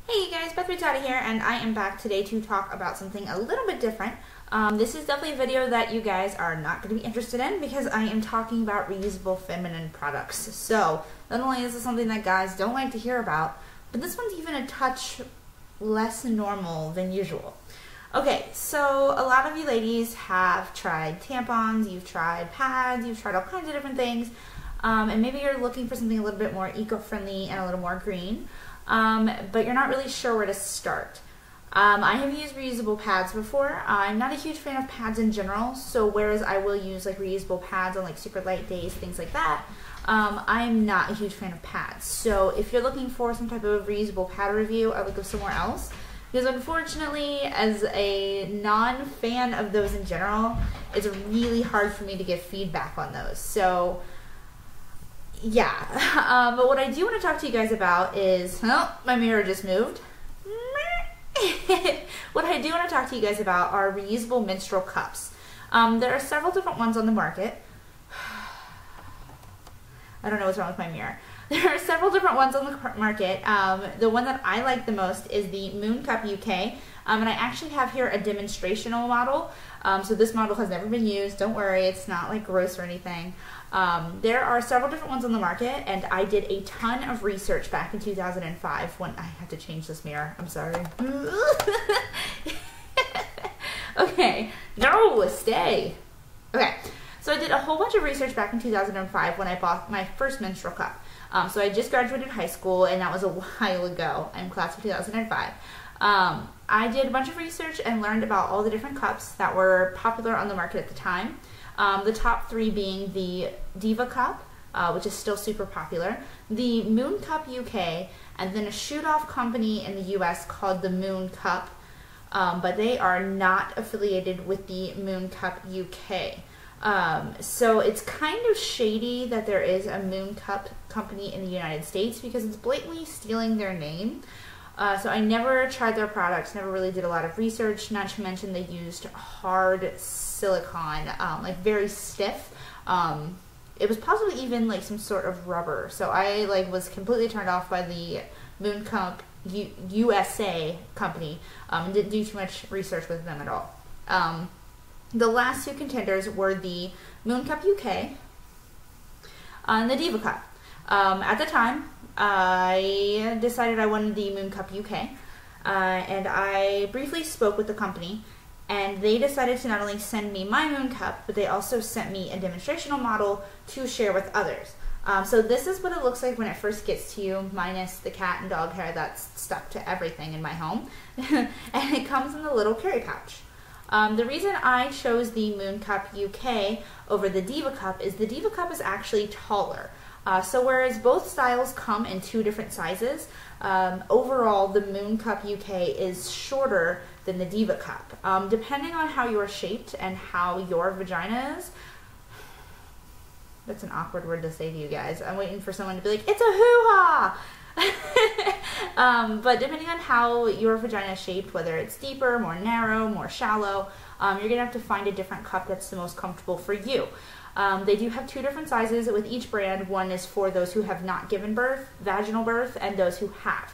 Hey you guys, Beth here, and I am back today to talk about something a little bit different. This is definitely a video that you guys are not going to be interested in because I am talking about reusable feminine products. So, not only is this something that guys don't like to hear about, but this one's even a touch less normal than usual. Okay, so a lot of you ladies have tried tampons, you've tried pads, you've tried all kinds of different things, and maybe you're looking for something a little bit more eco-friendly and a little more green. But you're not really sure where to start. I have used reusable pads before. I'm not a huge fan of pads in general, so whereas I will use like reusable pads on like super light days, things like that, I'm not a huge fan of pads. So if you're looking for some type of reusable pad review, I would go somewhere else. Because unfortunately, as a non-fan of those in general, it's really hard for me to give feedback on those. So yeah, but what I do want to talk to you guys about is, oh, my mirror just moved. What I do want to talk to you guys about are reusable menstrual cups. There are several different ones on the market. I don't know what's wrong with my mirror. There are several different ones on the market. The one that I like the most is the Mooncup UK, and I actually have here a demonstrational model. So this model has never been used. Don't worry, it's not like gross or anything. There are several different ones on the market, and I did a ton of research back in 2005 when I had to change this mirror. I'm sorry. Okay, no, stay. Okay, so I did a whole bunch of research back in 2005 when I bought my first menstrual cup. So I just graduated high school, and that was a while ago. I'm class of 2005. I did a bunch of research and learned about all the different cups that were popular on the market at the time. The top three being the Diva Cup, which is still super popular, the Mooncup UK, and then a shoot-off company in the US called the Mooncup, but they are not affiliated with the Mooncup UK. So it's kind of shady that there is a Mooncup company in the United States because it's blatantly stealing their name. So I never tried their products, never really did a lot of research, not to mention they used hard silicone, like very stiff. It was possibly even like some sort of rubber. So I was completely turned off by the Mooncup USA company, and didn't do too much research with them at all. The last two contenders were the Mooncup UK and the Diva Cup. At the time, I decided I wanted the Mooncup UK, and I briefly spoke with the company, and they decided to not only send me my Mooncup, but they also sent me a demonstrational model to share with others. So this is what it looks like when it first gets to you, minus the cat and dog hair that's stuck to everything in my home. And it comes in the little carry pouch. The reason I chose the Mooncup UK over the Diva Cup is the Diva Cup is actually taller. So whereas both styles come in two different sizes, overall the Mooncup UK is shorter than the Diva Cup. Depending on how you're shaped and how your vagina is, that's an awkward word to say to you guys. I'm waiting for someone to be like, it's a hoo-ha! But depending on how your vagina is shaped, whether it's deeper, more narrow, more shallow, you're going to have to find a different cup that's the most comfortable for you. They do have two different sizes with each brand. One is for those who have not given birth, vaginal birth, and those who have.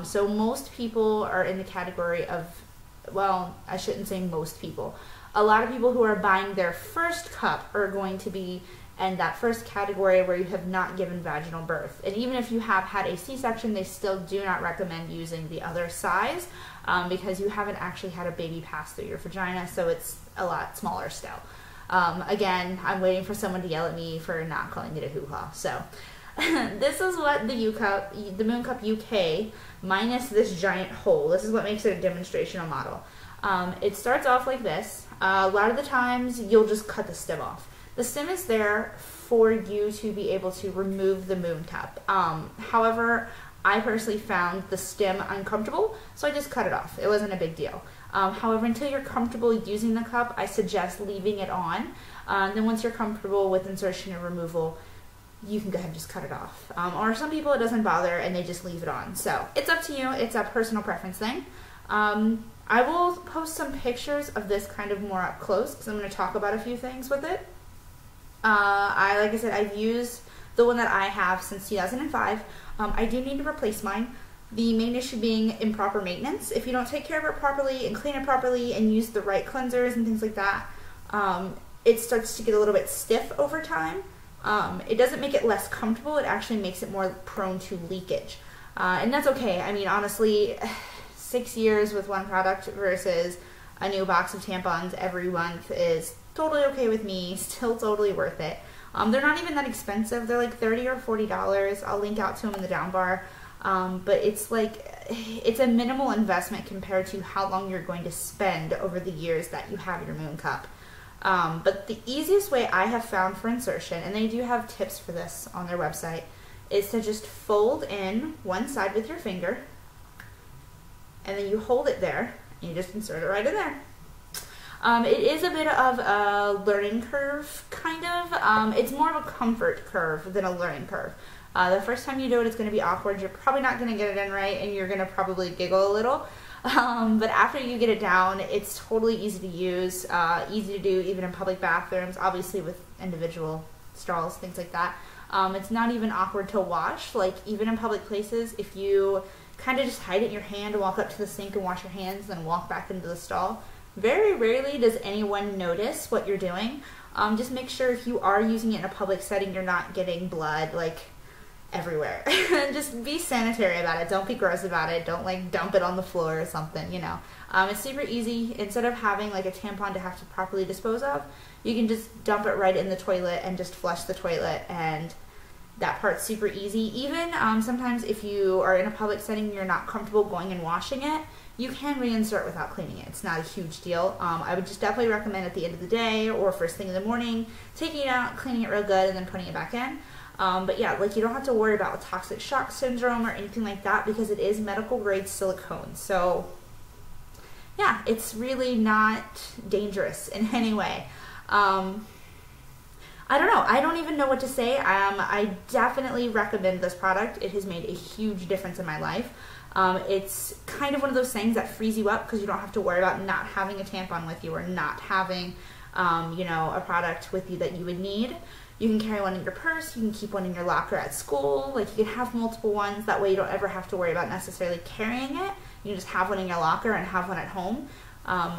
So most people are in the category of, well, I shouldn't say most people. A lot of people who are buying their first cup are going to be in that first category where you have not given vaginal birth. And even if you have had a C-section, they still do not recommend using the other size because you haven't actually had a baby pass through your vagina, so it's a lot smaller still. Again, I'm waiting for someone to yell at me for not calling it a hoo-ha. So this is what the Mooncup UK, minus this giant hole, this is what makes it a demonstrational model. It starts off like this. A lot of the times you'll just cut the stem off. The stem is there for you to be able to remove the Mooncup. However, I personally found the stem uncomfortable, so I just cut it off. It wasn't a big deal. However, until you're comfortable using the cup, I suggest leaving it on. Then once you're comfortable with insertion and removal, you can go ahead and just cut it off. Or some people it doesn't bother and they just leave it on. So it's up to you. It's a personal preference thing. I will post some pictures of this kind of more up close because I'm going to talk about a few things with it. Like I said, I've used the one that I have since 2005. I do need to replace mine. The main issue being improper maintenance. If you don't take care of it properly and clean it properly and use the right cleansers and things like that, it starts to get a little bit stiff over time. It doesn't make it less comfortable, it actually makes it more prone to leakage. And that's okay. I mean, honestly, 6 years with one product versus a new box of tampons every month is totally okay with me, still totally worth it. They're not even that expensive. They're like $30 or $40. I'll link out to them in the down bar. But it's a minimal investment compared to how long you're going to spend over the years that you have your Mooncup. But the easiest way I have found for insertion, and they do have tips for this on their website, is to just fold in one side with your finger, and then you hold it there, and you just insert it right in there. It is a bit of a learning curve, kind of. It's more of a comfort curve than a learning curve. The first time you do it, it's going to be awkward. You're probably not going to get it in right, and you're going to probably giggle a little. But after you get it down, it's totally easy to use, easy to do even in public bathrooms, obviously with individual stalls, things like that. It's not even awkward to wash. Like, even in public places, if you kind of just hide it in your hand and walk up to the sink and wash your hands, then walk back into the stall, very rarely does anyone notice what you're doing. Just make sure if you are using it in a public setting, you're not getting blood, like, everywhere. Just be sanitary about it. Don't be gross about it. Don't like dump it on the floor or something, you know. It's super easy. Instead of having like a tampon to have to properly dispose of, you can just dump it right in the toilet and just flush the toilet, and that part's super easy. Even sometimes if you are in a public setting and you're not comfortable going and washing it, you can reinsert without cleaning it. It's not a huge deal. I would just definitely recommend at the end of the day or first thing in the morning, taking it out, cleaning it real good, and then putting it back in. But yeah, like, you don't have to worry about toxic shock syndrome or anything like that because it is medical grade silicone. So yeah, it's really not dangerous in any way. I don't know. I don't even know what to say. I definitely recommend this product. It has made a huge difference in my life. It's kind of one of those things that frees you up because you don't have to worry about not having a tampon with you or not having, you know, a product with you that you would need. You can carry one in your purse, you can keep one in your locker at school, like, you can have multiple ones, that way you don't ever have to worry about necessarily carrying it. You can just have one in your locker and have one at home,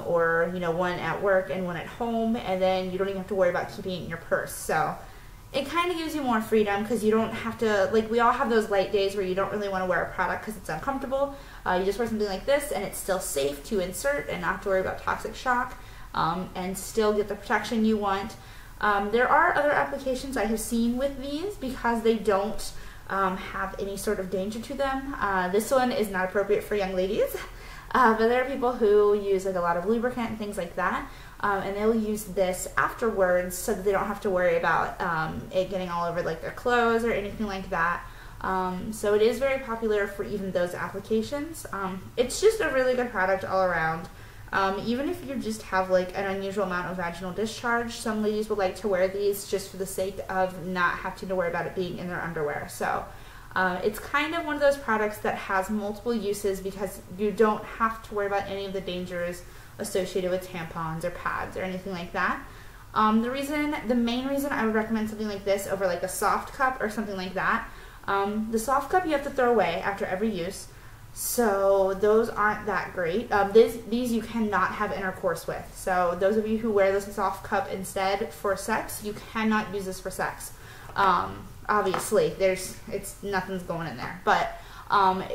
or, you know, one at work and one at home, and then you don't even have to worry about keeping it in your purse. So it kind of gives you more freedom because you don't have to, like, we all have those light days where you don't really want to wear a product because it's uncomfortable. You just wear something like this and it's still safe to insert and not have to worry about toxic shock, and still get the protection you want. There are other applications I have seen with these because they don't have any sort of danger to them. This one is not appropriate for young ladies, but there are people who use like a lot of lubricant and things like that, and they'll use this afterwards so that they don't have to worry about it getting all over like their clothes or anything like that. So it is very popular for even those applications. It's just a really good product all around. Even if you just have like an unusual amount of vaginal discharge, some ladies would like to wear these just for the sake of not having to worry about it being in their underwear. So it's kind of one of those products that has multiple uses because you don't have to worry about any of the dangers associated with tampons or pads or anything like that. The main reason I would recommend something like this over like a soft cup or something like that, the soft cup you have to throw away after every use. So those aren't that great. These you cannot have intercourse with. So those of you who wear this soft cup instead for sex, you cannot use this for sex. Obviously, nothing's going in there. But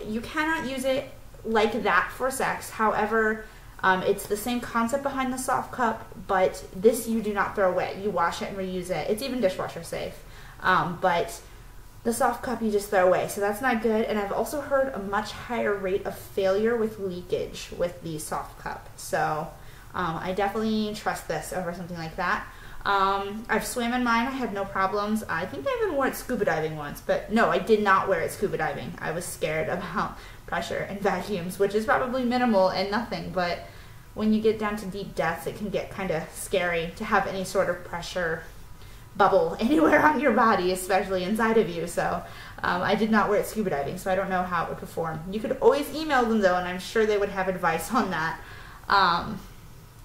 you cannot use it like that for sex. However, it's the same concept behind the soft cup, but this you do not throw away. You wash it and reuse it. It's even dishwasher safe. But the soft cup you just throw away, so that's not good. And I've also heard a much higher rate of failure with leakage with the soft cup. So I definitely trust this over something like that. I've swam in mine. I had no problems. I think I even wore it scuba diving once, but no, I did not wear it scuba diving. I was scared about pressure and vacuums, which is probably minimal and nothing, but when you get down to deep depths, it can get kind of scary to have any sort of pressure bubble anywhere on your body, especially inside of you. So I did not wear it scuba diving, so I don't know how it would perform. You could always email them though, and I'm sure they would have advice on that. I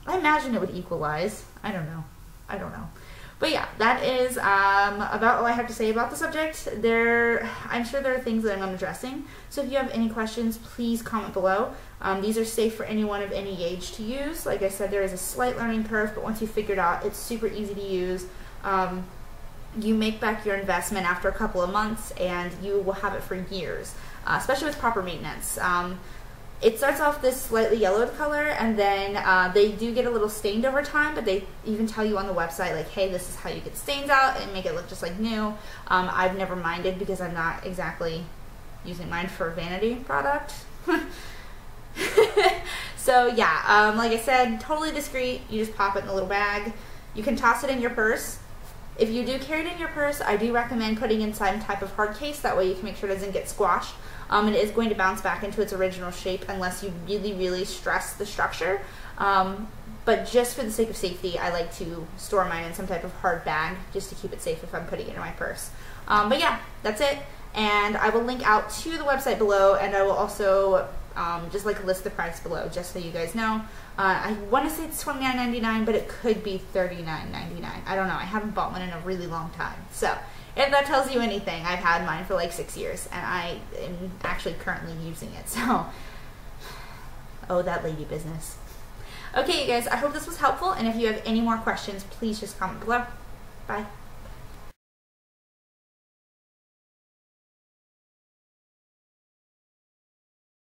imagine it would equalize. I don't know. But yeah, that is about all I have to say about the subject. I'm sure there are things that I'm not addressing, so if you have any questions, please comment below. These are safe for anyone of any age to use. Like I said, there is a slight learning curve, but once you figure it out, it's super easy to use. You make back your investment after a couple of months, and you will have it for years, especially with proper maintenance. It starts off this slightly yellowed color, and then they do get a little stained over time, but they even tell you on the website, like, hey, this is how you get stains out and make it look just like new. I've never minded because I'm not exactly using mine for a vanity product. So yeah, like I said, totally discreet. You just pop it in a little bag. You can toss it in your purse. If you do carry it in your purse, I do recommend putting in some type of hard case. That way you can make sure it doesn't get squashed. It is going to bounce back into its original shape unless you really, really stress the structure. But just for the sake of safety, I like to store mine in some type of hard bag just to keep it safe if I'm putting it in my purse. But yeah, that's it. And I will link out to the website below, and I will also just like list the price below just so you guys know. I want to say it's $29.99, but it could be $39.99. I don't know. I haven't bought one in a really long time. So if that tells you anything, I've had mine for like 6 years, and I am actually currently using it. So, oh, that lady business. Okay, you guys, I hope this was helpful, and if you have any more questions, please just comment below. Bye.